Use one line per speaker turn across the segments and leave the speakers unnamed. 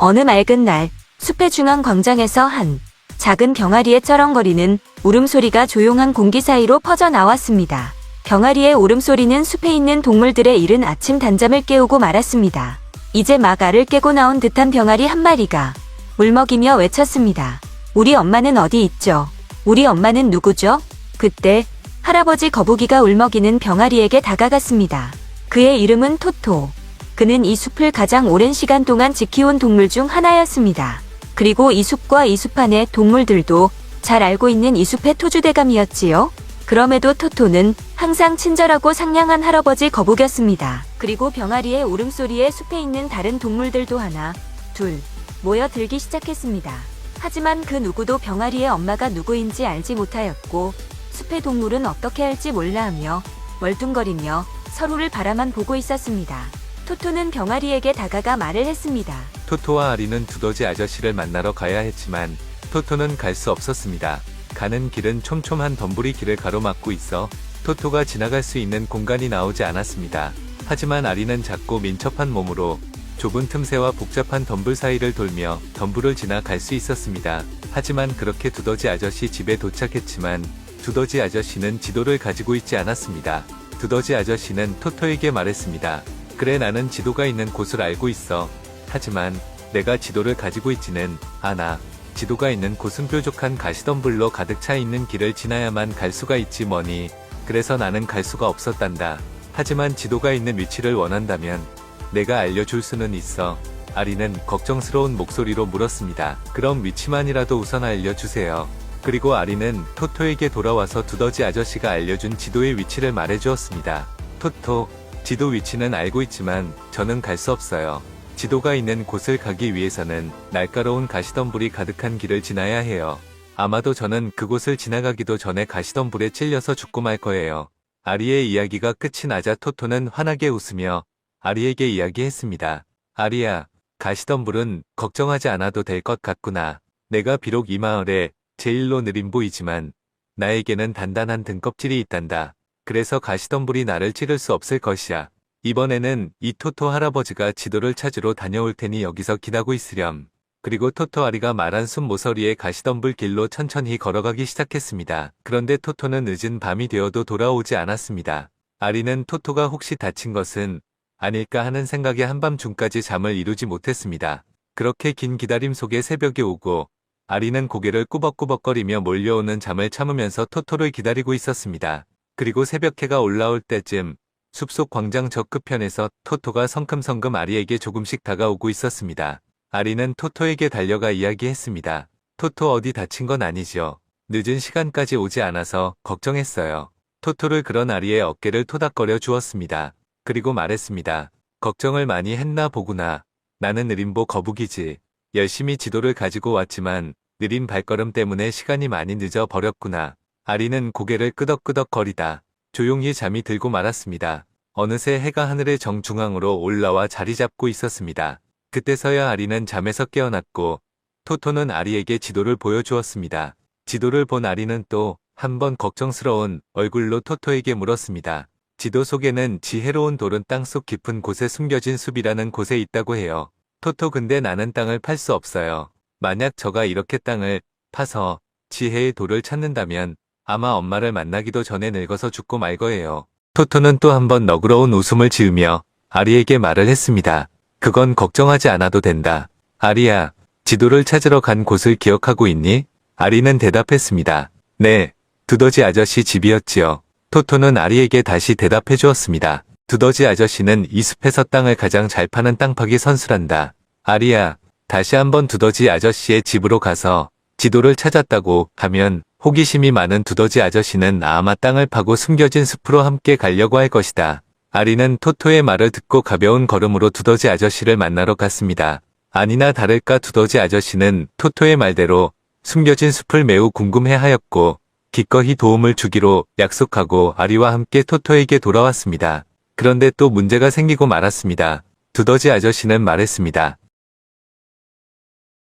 어느 맑은 날 숲의 중앙 광장에서 한 작은 병아리의 쩌렁거리는 울음소리가 조용한 공기 사이로 퍼져나왔습니다. 병아리의 울음소리는 숲에 있는 동물들의 이른 아침 단잠을 깨우고 말았습니다. 이제 막 알을 깨고 나온 듯한 병아리 한 마리가 울먹이며 외쳤습니다. 우리 엄마는 어디 있죠? 우리 엄마는 누구죠? 그때 할아버지 거북이가 울먹이는 병아리에게 다가갔습니다. 그의 이름은 토토. 그는 이 숲을 가장 오랜 시간 동안 지켜온 동물 중 하나였습니다. 그리고 이 숲과 이 숲 안의 동물들도 잘 알고 있는 이 숲의 토주대감이었지요. 그럼에도 토토는 항상 친절하고 상냥한 할아버지 거북이었습니다. 그리고 병아리의 울음소리에 숲에 있는 다른 동물들도 하나, 둘 모여들기 시작했습니다. 하지만 그 누구도 병아리의 엄마가 누구인지 알지 못하였고 숲의 동물은 어떻게 할지 몰라하며 멀뚱거리며 서로를 바라만 보고 있었습니다. 토토는 병아리에게 다가가 말을 했습니다.
토토와 아리는 두더지 아저씨를 만나러 가야 했지만 토토는 갈 수 없었습니다. 가는 길은 촘촘한 덤불이 길을 가로막고 있어 토토가 지나갈 수 있는 공간이 나오지 않았습니다. 하지만 아리는 작고 민첩한 몸으로 좁은 틈새와 복잡한 덤불 사이를 돌며 덤불을 지나 갈 수 있었습니다. 하지만 그렇게 두더지 아저씨 집에 도착했지만 두더지 아저씨는 지도를 가지고 있지 않았습니다. 두더지 아저씨는 토토에게 말했습니다. 그래, 나는 지도가 있는 곳을 알고 있어. 하지만 내가 지도를 가지고 있지는 않아. 지도가 있는 곳은 뾰족한 가시덤불로 가득 차 있는 길을 지나야만 갈 수가 있지 뭐니. 그래서 나는 갈 수가 없었단다. 하지만 지도가 있는 위치를 원한다면 내가 알려줄 수는 있어. 아리는 걱정스러운 목소리로 물었습니다. 그럼 위치만이라도 우선 알려주세요. 그리고 아리는 토토에게 돌아와서 두더지 아저씨가 알려준 지도의 위치를 말해주었습니다. 토토, 지도 위치는 알고 있지만 저는 갈 수 없어요. 지도가 있는 곳을 가기 위해서는 날카로운 가시덤불이 가득한 길을 지나야 해요. 아마도 저는 그곳을 지나가기도 전에 가시덤불에 찔려서 죽고 말 거예요. 아리의 이야기가 끝이 나자 토토는 환하게 웃으며 아리에게 이야기했습니다. 아리야, 가시덤불은 걱정하지 않아도 될 것 같구나. 내가 비록 이 마을에 제일로 느린 보이지만 나에게는 단단한 등껍질이 있단다. 그래서 가시덤불이 나를 찌를 수 없을 것이야. 이번에는 이 토토 할아버지가 지도를 찾으러 다녀올 테니 여기서 기다고 있으렴. 그리고 토토 아리가 말한 숲 모서리의 가시덤불 길로 천천히 걸어가기 시작했습니다. 그런데 토토는 늦은 밤이 되어도 돌아오지 않았습니다. 아리는 토토가 혹시 다친 것은 아닐까 하는 생각에 한밤중까지 잠을 이루지 못했습니다. 그렇게 긴 기다림 속에 새벽이 오고 아리는 고개를 꾸벅꾸벅거리며 몰려오는 잠을 참으면서 토토를 기다리고 있었습니다. 그리고 새벽해가 올라올 때쯤 숲속 광장 저 끝편에서 토토가 성큼성큼 아리에게 조금씩 다가오고 있었습니다. 아리는 토토에게 달려가 이야기했습니다. 토토, 어디 다친 건 아니죠? 늦은 시간까지 오지 않아서 걱정했어요. 토토를 그런 아리의 어깨를 토닥거려 주었습니다. 그리고 말했습니다. 걱정을 많이 했나 보구나. 나는 느림보 거북이지. 열심히 지도를 가지고 왔지만 느린 발걸음 때문에 시간이 많이 늦어 버렸구나. 아리는 고개를 끄덕끄덕거리다 조용히 잠이 들고 말았습니다. 어느새 해가 하늘의 정중앙으로 올라와 자리 잡고 있었습니다. 그때서야 아리는 잠에서 깨어났고 토토는 아리에게 지도를 보여주었습니다. 지도를 본 아리는 또 한 번 걱정스러운 얼굴로 토토에게 물었습니다. 지도 속에는 지혜로운 돌은 땅속 깊은 곳에 숨겨진 숲이라는 곳에 있다고 해요. 토토, 근데 나는 땅을 팔 수 없어요. 만약 저가 이렇게 땅을 파서 지혜의 돌을 찾는다면 아마 엄마를 만나기도 전에 늙어서 죽고 말 거예요. 토토는 또 한 번 너그러운 웃음을 지으며 아리에게 말을 했습니다. 그건 걱정하지 않아도 된다. 아리야, 지도를 찾으러 간 곳을 기억하고 있니? 아리는 대답했습니다. 네, 두더지 아저씨 집이었지요. 토토는 아리에게 다시 대답해 주었습니다. 두더지 아저씨는 이 숲에서 땅을 가장 잘 파는 땅 파기 선수란다. 아리야, 다시 한번 두더지 아저씨의 집으로 가서 지도를 찾았다고 하면 호기심이 많은 두더지 아저씨는 아마 땅을 파고 숨겨진 숲으로 함께 가려고 할 것이다. 아리는 토토의 말을 듣고 가벼운 걸음으로 두더지 아저씨를 만나러 갔습니다. 아니나 다를까 두더지 아저씨는 토토의 말대로 숨겨진 숲을 매우 궁금해하였고 기꺼이 도움을 주기로 약속하고 아리와 함께 토토에게 돌아왔습니다. 그런데 또 문제가 생기고 말았습니다. 두더지 아저씨는 말했습니다.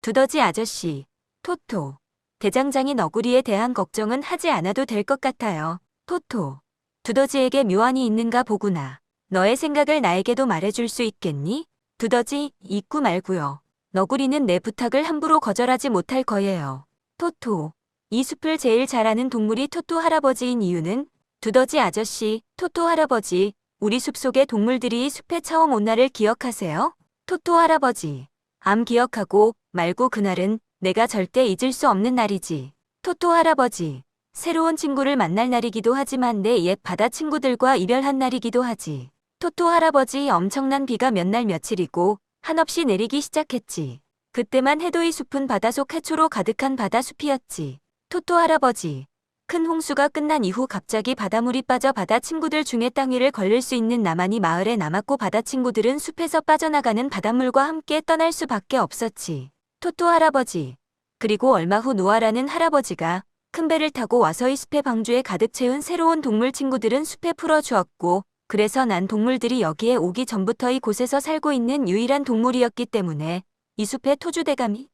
두더지 아저씨, 토토. 대장장이 너구리에 대한 걱정은 하지 않아도 될 것 같아요. 토토. 두더지에게 묘안이 있는가 보구나. 너의 생각을 나에게도 말해줄 수 있겠니? 두더지, 있고 말고요. 너구리는 내 부탁을 함부로 거절하지 못할 거예요. 토토. 이 숲을 제일 잘 아는 동물이 토토 할아버지인 이유는 두더지 아저씨, 토토 할아버지, 우리 숲속의 동물들이 이 숲에 처음 온 날을 기억하세요? 토토 할아버지. 암 기억하고 말고 그날은 내가 절대 잊을 수 없는 날이지. 토토 할아버지. 새로운 친구를 만날 날이기도 하지만 내 옛 바다 친구들과 이별한 날이기도 하지. 토토 할아버지 엄청난 비가 몇 날 며칠이고 한없이 내리기 시작했지. 그때만 해도 이 숲은 바다속 해초로 가득한 바다숲이었지. 토토 할아버지. 큰 홍수가 끝난 이후 갑자기 바닷물이 빠져 바다 친구들 중에 땅 위를 걸릴 수 있는 나만이 마을에 남았고 바다 친구들은 숲에서 빠져나가는 바닷물과 함께 떠날 수밖에 없었지. 토토 할아버지. 그리고 얼마 후 노아라는 할아버지가 큰 배를 타고 와서 이 숲의 방주에 가득 채운 새로운 동물 친구들은 숲에 풀어주었고 그래서 난 동물들이 여기에 오기 전부터 이곳에서 살고 있는 유일한 동물이었기 때문에 이 숲의 토주대감이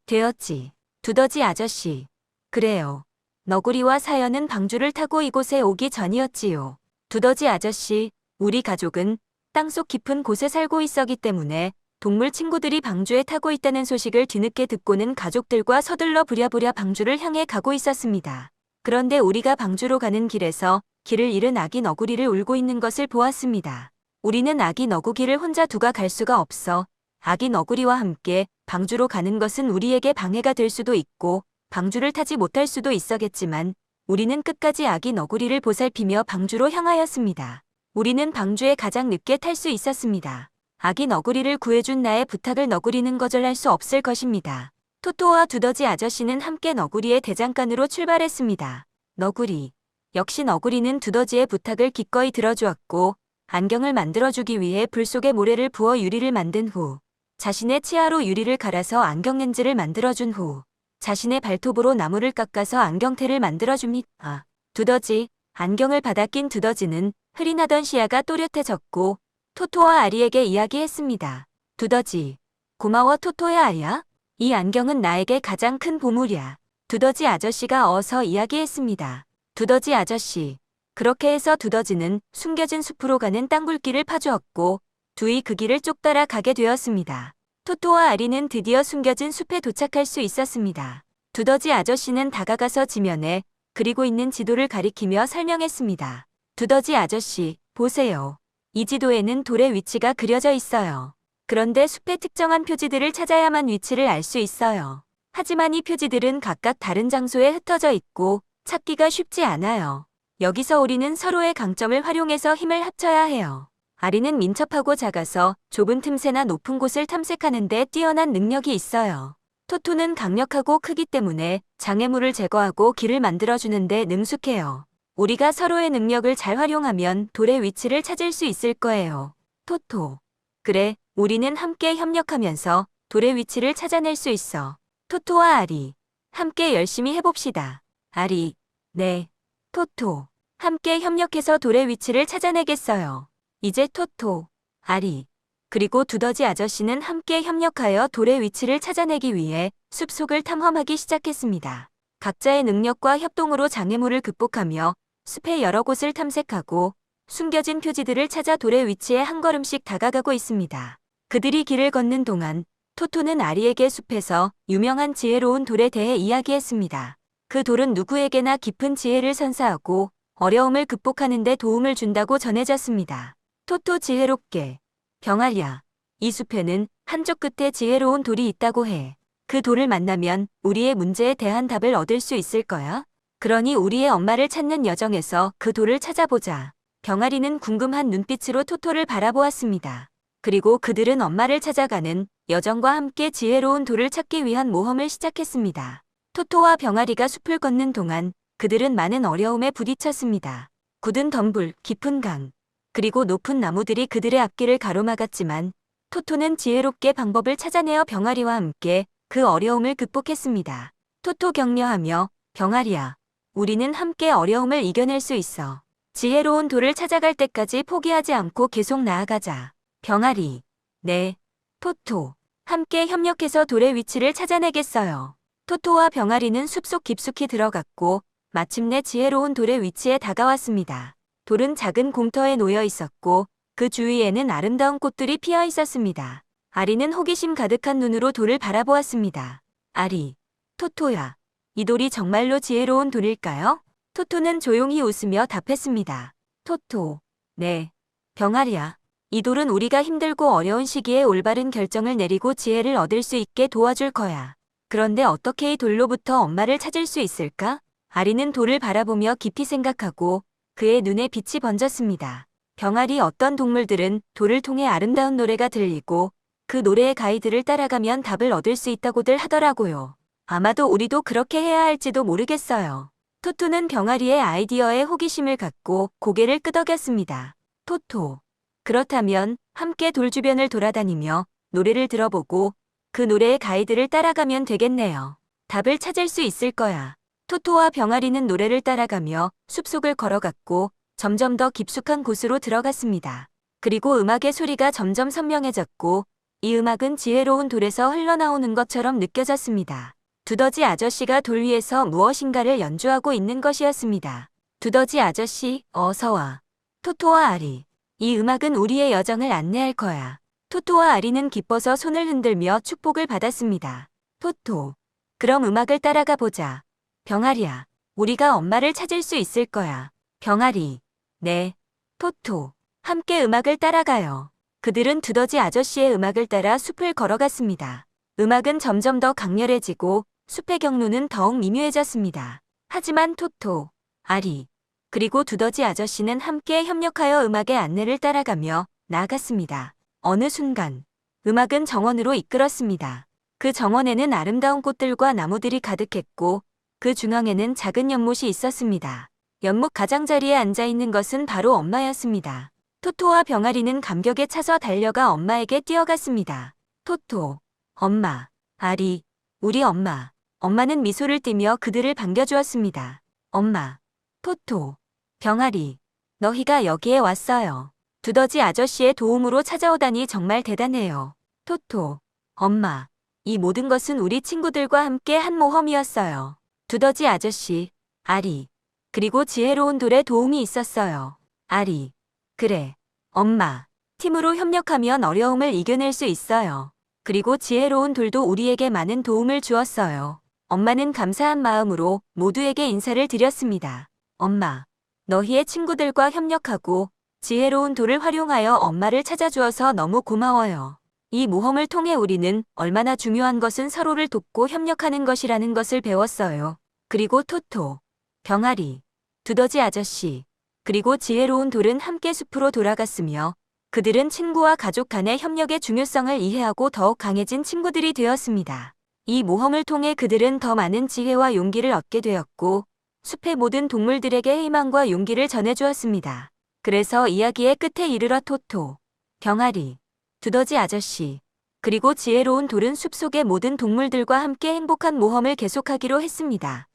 되었지. 두더지 아저씨. 그래요. 너구리와 사연은 방주를 타고 이곳에 오기 전이었지요. 두더지 아저씨, 우리 가족은 땅속 깊은 곳에 살고 있었기 때문에 동물 친구들이 방주에 타고 있다는 소식을 뒤늦게 듣고는 가족들과 서둘러 부랴부랴 방주를 향해 가고 있었습니다. 그런데 우리가 방주로 가는 길에서 길을 잃은 아기 너구리를 울고 있는 것을 보았습니다. 우리는 아기 너구리를 혼자 두고 갈 수가 없어 아기 너구리와 함께 방주로 가는 것은 우리에게 방해가 될 수도 있고 방주를 타지 못할 수도 있었겠지만 우리는 끝까지 아기 너구리를 보살피며 방주로 향하였습니다. 우리는 방주에 가장 늦게 탈 수 있었습니다. 아기 너구리를 구해준 나의 부탁을 너구리는 거절할 수 없을 것입니다. 토토와 두더지 아저씨는 함께 너구리의 대장간으로 출발했습니다. 너구리. 역시 너구리는 두더지의 부탁을 기꺼이 들어주었고 안경을 만들어주기 위해 불 속에 모래를 부어 유리를 만든 후 자신의 치아로 유리를 갈아서 안경 렌즈를 만들어준 후 자신의 발톱으로 나무를 깎아서 안경테를 만들어줍니다. 두더지, 안경을 받아 낀 두더지는 흐리 나던 시야가 또렷해졌고 토토와 아리에게 이야기했습니다. 두더지, 고마워 토토야 아리야. 이 안경은 나에게 가장 큰 보물이야. 두더지 아저씨가 어서 이야기했습니다. 두더지 아저씨. 그렇게 해서 두더지는 숨겨진 숲으로 가는 땅굴길을 파주었고 두이 그 길을 쭉 따라가게 되었습니다. 토토와 아리는 드디어 숨겨진 숲에 도착할 수 있었습니다. 두더지 아저씨는 다가가서 지면에 그리고 있는 지도를 가리키며 설명했습니다. 두더지 아저씨, 보세요. 이 지도에는 돌의 위치가 그려져 있어요. 그런데 숲의 특정한 표지들을 찾아야만 위치를 알 수 있어요. 하지만 이 표지들은 각각 다른 장소에 흩어져 있고 찾기가 쉽지 않아요. 여기서 우리는 서로의 강점을 활용해서 힘을 합쳐야 해요. 아리는 민첩하고 작아서 좁은 틈새나 높은 곳을 탐색하는 데 뛰어난 능력이 있어요. 토토는 강력하고 크기 때문에 장애물을 제거하고 길을 만들어주는 데 능숙해요. 우리가 서로의 능력을 잘 활용하면 돌의 위치를 찾을 수 있을 거예요. 토토. 그래, 우리는 함께 협력하면서 돌의 위치를 찾아낼 수 있어. 토토와 아리. 함께 열심히 해봅시다. 아리. 네. 토토. 함께 협력해서 돌의 위치를 찾아내겠어요. 이제 토토, 아리, 그리고 두더지 아저씨는 함께 협력하여 돌의 위치를 찾아내기 위해 숲속을 탐험하기 시작했습니다. 각자의 능력과 협동으로 장애물을 극복하며 숲의 여러 곳을 탐색하고 숨겨진 표지들을 찾아 돌의 위치에 한 걸음씩 다가가고 있습니다. 그들이 길을 걷는 동안 토토는 아리에게 숲에서 유명한 지혜로운 돌에 대해 이야기했습니다. 그 돌은 누구에게나 깊은 지혜를 선사하고 어려움을 극복하는 데 도움을 준다고 전해졌습니다. 토토 지혜롭게. 병아리야. 이 숲에는 한쪽 끝에 지혜로운 돌이 있다고 해. 그 돌을 만나면 우리의 문제에 대한 답을 얻을 수 있을 거야. 그러니 우리의 엄마를 찾는 여정에서 그 돌을 찾아보자. 병아리는 궁금한 눈빛으로 토토를 바라보았습니다. 그리고 그들은 엄마를 찾아가는 여정과 함께 지혜로운 돌을 찾기 위한 모험을 시작했습니다. 토토와 병아리가 숲을 걷는 동안 그들은 많은 어려움에 부딪혔습니다. 굳은 덤불, 깊은 강, 그리고 높은 나무들이 그들의 앞길을 가로막았지만 토토는 지혜롭게 방법을 찾아내어 병아리와 함께 그 어려움을 극복했습니다. 토토 격려하며 병아리야, 우리는 함께 어려움을 이겨낼 수 있어. 지혜로운 돌을 찾아갈 때까지 포기하지 않고 계속 나아가자. 병아리, 네. 토토, 함께 협력해서 돌의 위치를 찾아내겠어요. 토토와 병아리는 숲속 깊숙이 들어갔고 마침내 지혜로운 돌의 위치에 다가왔습니다. 돌은 작은 공터에 놓여 있었고 그 주위에는 아름다운 꽃들이 피어 있었습니다. 아리는 호기심 가득한 눈으로 돌을 바라보았습니다. 아리, 토토야, 이 돌이 정말로 지혜로운 돌일까요? 토토는 조용히 웃으며 답했습니다. 토토, 네. 병아리야, 이 돌은 우리가 힘들고 어려운 시기에 올바른 결정을 내리고 지혜를 얻을 수 있게 도와줄 거야. 그런데 어떻게 이 돌로부터 엄마를 찾을 수 있을까? 아리는 돌을 바라보며 깊이 생각하고 그의 눈에 빛이 번졌습니다. 병아리 어떤 동물들은 돌을 통해 아름다운 노래가 들리고 그 노래의 가이드를 따라가면 답을 얻을 수 있다고들 하더라고요. 아마도 우리도 그렇게 해야 할지도 모르겠어요. 토토는 병아리의 아이디어에 호기심을 갖고 고개를 끄덕였습니다. 토토, 그렇다면 함께 돌 주변을 돌아다니며 노래를 들어보고 그 노래의 가이드를 따라가면 되겠네요. 답을 찾을 수 있을 거야. 토토와 병아리는 노래를 따라가며 숲속을 걸어갔고 점점 더 깊숙한 곳으로 들어갔습니다. 그리고 음악의 소리가 점점 선명해졌고 이 음악은 지혜로운 돌에서 흘러나오는 것처럼 느껴졌습니다. 두더지 아저씨가 돌 위에서 무엇인가를 연주하고 있는 것이었습니다. 두더지 아저씨, 어서 와. 토토와 아리, 이 음악은 우리의 여정을 안내할 거야. 토토와 아리는 기뻐서 손을 흔들며 축복을 받았습니다. 토토, 그럼 음악을 따라가 보자. 병아리야, 우리가 엄마를 찾을 수 있을 거야. 병아리, 네. 토토, 함께 음악을 따라가요. 그들은 두더지 아저씨의 음악을 따라 숲을 걸어갔습니다. 음악은 점점 더 강렬해지고 숲의 경로는 더욱 미묘해졌습니다. 하지만 토토, 아리, 그리고 두더지 아저씨는 함께 협력하여 음악의 안내를 따라가며 나아갔습니다. 어느 순간 음악은 정원으로 이끌었습니다. 그 정원에는 아름다운 꽃들과 나무들이 가득했고 그 중앙에는 작은 연못이 있었습니다. 연못 가장자리에 앉아있는 것은 바로 엄마였습니다. 토토와 병아리는 감격에 차서 달려가 엄마에게 뛰어갔습니다. 토토, 엄마, 아리, 우리 엄마. 엄마는 미소를 띠며 그들을 반겨주었습니다. 엄마, 토토, 병아리, 너희가 여기에 왔어요. 두더지 아저씨의 도움으로 찾아오다니 정말 대단해요. 토토, 엄마, 이 모든 것은 우리 친구들과 함께 한 모험이었어요. 두더지 아저씨, 아리, 그리고 지혜로운 돌의 도움이 있었어요. 아리, 그래, 엄마, 팀으로 협력하면 어려움을 이겨낼 수 있어요. 그리고 지혜로운 돌도 우리에게 많은 도움을 주었어요. 엄마는 감사한 마음으로 모두에게 인사를 드렸습니다. 엄마, 너희의 친구들과 협력하고 지혜로운 돌을 활용하여 엄마를 찾아주어서 너무 고마워요. 이 모험을 통해 우리는 얼마나 중요한 것은 서로를 돕고 협력하는 것이라는 것을 배웠어요. 그리고 토토, 병아리, 두더지 아저씨, 그리고 지혜로운 돌은 함께 숲으로 돌아갔으며 그들은 친구와 가족 간의 협력의 중요성을 이해하고 더욱 강해진 친구들이 되었습니다. 이 모험을 통해 그들은 더 많은 지혜와 용기를 얻게 되었고 숲의 모든 동물들에게 희망과 용기를 전해주었습니다. 그래서 이야기의 끝에 이르러 토토, 병아리, 두더지 아저씨, 그리고 지혜로운 돌은 숲속의 모든 동물들과 함께 행복한 모험을 계속하기로 했습니다.